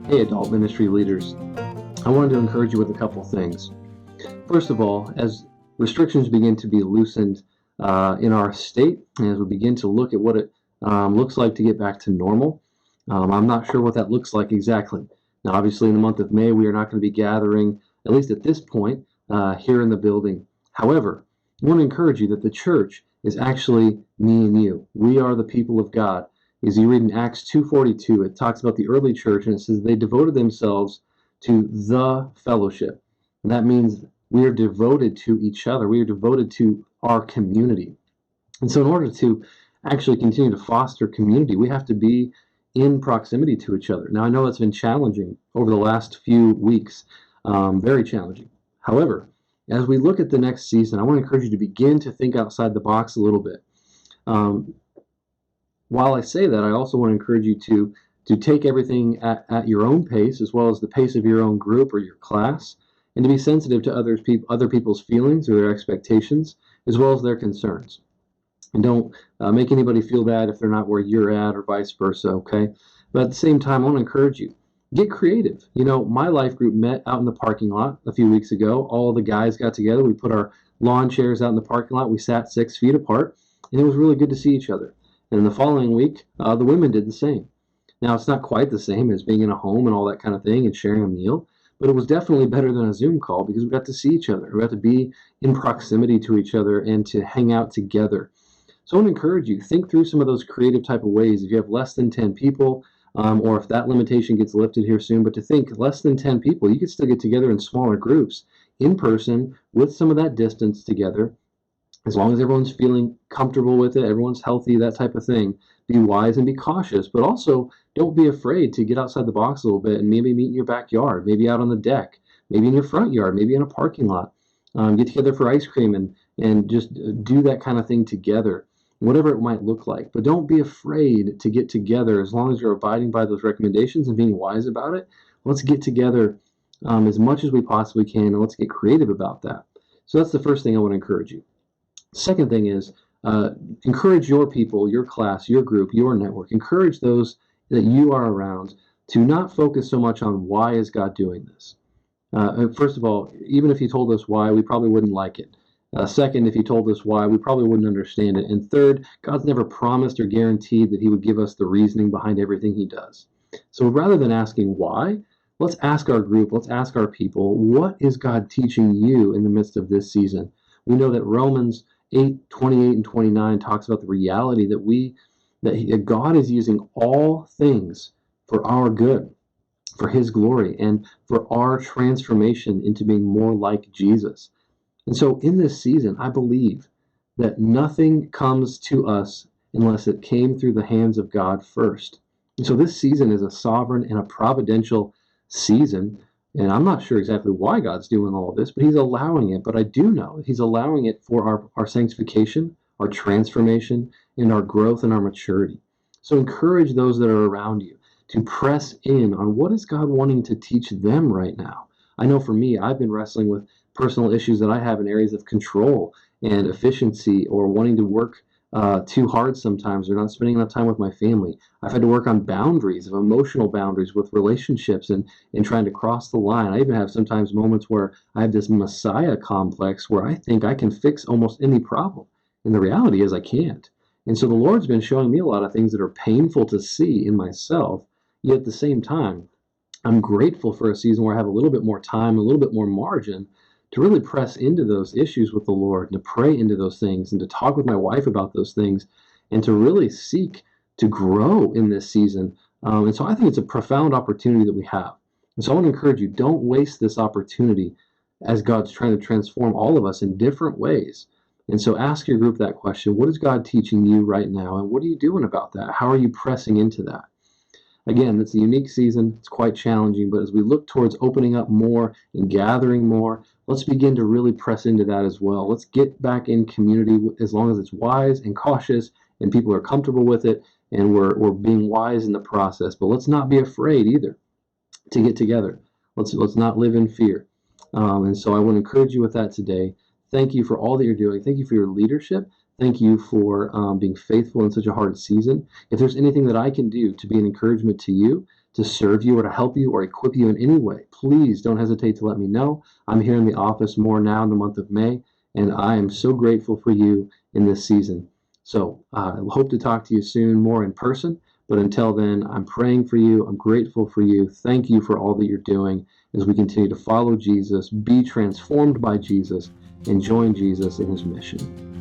Hey, adult ministry leaders. I wanted to encourage you with a couple things. First of all, as restrictions begin to be loosened in our state, and as we begin to look at what it looks like to get back to normal, I'm not sure what that looks like exactly. Now, obviously, in the month of May, we are not going to be gathering, at least at this point, here in the building. However, I want to encourage you that the church is actually me and you. We are the people of God. As you read in Acts 2:42, it talks about the early church, and it says they devoted themselves to the fellowship. And that means we are devoted to each other. We are devoted to our community. And so in order to actually continue to foster community, we have to be in proximity to each other. Now, I know that's been challenging over the last few weeks, very challenging. However, as we look at the next season, I want to encourage you to begin to think outside the box a little bit. While I say that, I also want to encourage you to take everything at your own pace, as well as the pace of your own group or your class, and to be sensitive to other people's feelings or their expectations, as well as their concerns. And don't make anybody feel bad if they're not where you're at, or vice versa, okay? But at the same time, I want to encourage you, get creative. You know, my life group met out in the parking lot a few weeks ago. All the guys got together. We put our lawn chairs out in the parking lot. We sat 6 feet apart, and it was really good to see each other. And the following week, the women did the same. Now, it's not quite the same as being in a home and all that kind of thing and sharing a meal, but it was definitely better than a Zoom call because we got to see each other. We got to be in proximity to each other and to hang out together. So I want to encourage you, think through some of those creative type of ways. If you have less than 10 people, or if that limitation gets lifted here soon, but to think less than 10 people, you could still get together in smaller groups in person with some of that distance together. As long as everyone's feeling comfortable with it, everyone's healthy, that type of thing, be wise and be cautious, but also don't be afraid to get outside the box a little bit and maybe meet in your backyard, maybe out on the deck, maybe in your front yard, maybe in a parking lot. Get together for ice cream and just do that kind of thing together, whatever it might look like. But don't be afraid to get together as long as you're abiding by those recommendations and being wise about it. Let's get together as much as we possibly can, and let's get creative about that. So that's the first thing I want to encourage you. Second thing is encourage your people, your class, your group, your network. Encourage those that you are around to not focus so much on why is God doing this. First of all, even if he told us why, we probably wouldn't like it. Second, if he told us why, we probably wouldn't understand it. And third, God's never promised or guaranteed that he would give us the reasoning behind everything he does. So rather than asking why, let's ask our group, let's ask our people, what is God teaching you in the midst of this season? We know that Romans 8:28 and 29 talks about the reality that God is using all things for our good, for his glory, and for our transformation into being more like Jesus. And so in this season, I believe that nothing comes to us unless it came through the hands of God first. And so this season is a sovereign and a providential season. And I'm not sure exactly why God's doing all of this, but he's allowing it. But I do know he's allowing it for our sanctification, our transformation, and our growth and our maturity. So encourage those that are around you to press in on what is God wanting to teach them right now. I know for me, I've been wrestling with personal issues that I have in areas of control and efficiency, or wanting to work too hard sometimes, or not spending enough time with my family. I've had to work on boundaries, of emotional boundaries with relationships, and trying to cross the line. I even have sometimes moments where I have this Messiah complex where I think I can fix almost any problem. And the reality is I can't. And so the Lord's been showing me a lot of things that are painful to see in myself, yet at the same time, I'm grateful for a season where I have a little bit more time, a little bit more margin to really press into those issues with the Lord, and to pray into those things, and to talk with my wife about those things, and to really seek to grow in this season. And so I think it's a profound opportunity that we have. And so I want to encourage you, don't waste this opportunity as God's trying to transform all of us in different ways. And so ask your group that question: what is God teaching you right now? And what are you doing about that? How are you pressing into that? Again, it's a unique season. It's quite challenging, but as we look towards opening up more and gathering more, let's begin to really press into that as well. Let's get back in community as long as it's wise and cautious and people are comfortable with it, and we're being wise in the process. But let's not be afraid either to get together. Let's not live in fear. And so I want to encourage you with that today. Thank you for all that you're doing. Thank you for your leadership. Thank you for being faithful in such a hard season. If there's anything that I can do to be an encouragement to you, to serve you or to help you or equip you in any way, please don't hesitate to let me know. I'm here in the office more now in the month of May, and I am so grateful for you in this season. So I hope to talk to you soon more in person. But until then, I'm praying for you. I'm grateful for you. Thank you for all that you're doing as we continue to follow Jesus, be transformed by Jesus, and join Jesus in his mission.